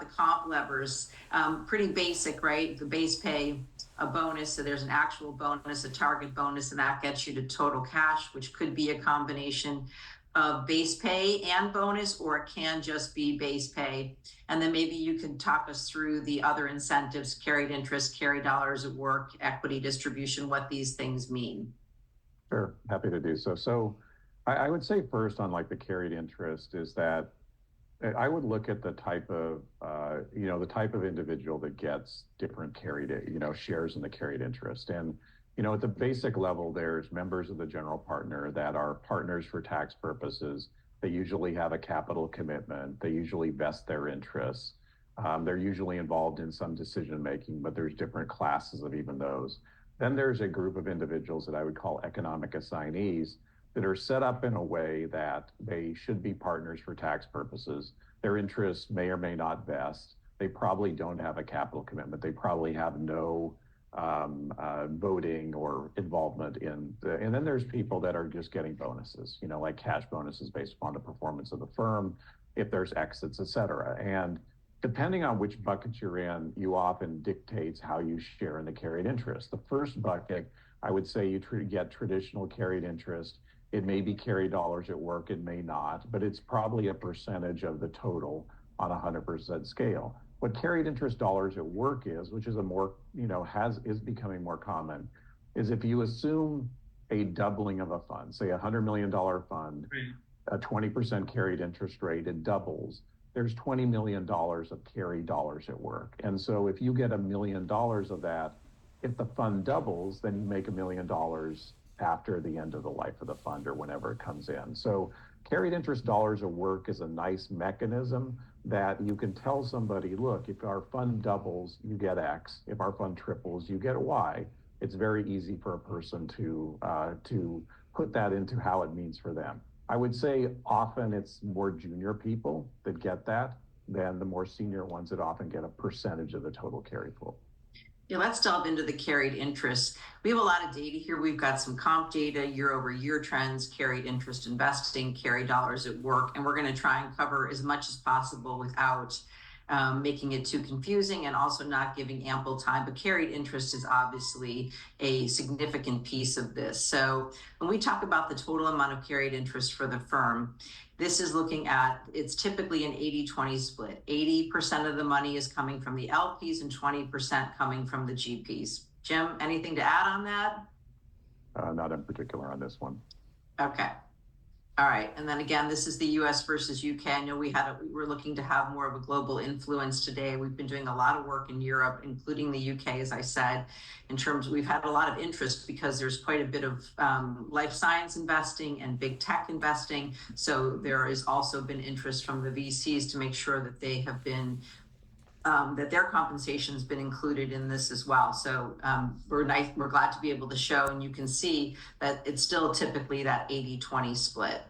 the comp levers, pretty basic, right? The base pay, a bonus, so there's an actual bonus, a target bonus, and that gets you to total cash, which could be a combination of base pay and bonus, or it can just be base pay. And then maybe you can talk us through the other incentives, carried interest, carry dollars at work, equity distribution, what these things mean. Sure, happy to do so. So I would say first on like the carried interest is that I would look at the type of, the type of individual that gets different carried, shares in the carried interest. And, at the basic level, there's members of the general partner that are partners for tax purposes. They usually have a capital commitment. They usually vest their interests. They're usually involved in some decision making, but there's different classes of even those. Then there's a group of individuals that I would call economic assignees that are set up in a way that they should be partners for tax purposes. Their interests may or may not vest. They probably don't have a capital commitment. They probably have no voting or involvement in and then there's people that are just getting bonuses, like cash bonuses based upon the performance of the firm, if there's exits, et cetera. And depending on which bucket you're in, you often dictates how you share in the carried interest. The first bucket, I would say you get traditional carried interest. It may be carry dollars at work, it may not, but it's probably a percentage of the total on a 100% scale. What carried interest dollars at work is, which is a more, is becoming more common, is if you assume a doubling of a fund, say $100 million fund, a 20% carried interest rate, it doubles. There's $20 million of carry dollars at work. And so if you get $1 million of that, if the fund doubles, then you make $1 million after the end of the life of the fund or whenever it comes in. So carried interest dollars at work is a nice mechanism that you can tell somebody, look, if our fund doubles, you get X. If our fund triples, you get Y. It's very easy for a person to put that into how it means for them. I would say often it's more junior people that get that than the more senior ones that often get a percentage of the total carry pool. Yeah, let's delve into the carried interest. We have a lot of data here. We've got some comp data, year over year trends, carried interest investing, carry dollars at work, and we're going to try and cover as much as possible without making it too confusing and also not giving ample time. But carried interest is obviously a significant piece of this. So when we talk about the total amount of carried interest for the firm, this is looking at, it's typically an 80-20 split. 80% of the money is coming from the LPs and 20% coming from the GPs. Jim, anything to add on that? Not in particular on this one. Okay. All right. And then again, this is the US versus UK. I know we're looking to have more of a global influence today. We've been doing a lot of work in Europe, including the UK, as I said, in terms we've had a lot of interest because there's quite a bit of life science investing and big tech investing. So there has also been interest from the VCs to make sure that they have been that their compensation has been included in this as well. So we're glad to be able to show, and you can see that it's still typically that 80-20 split.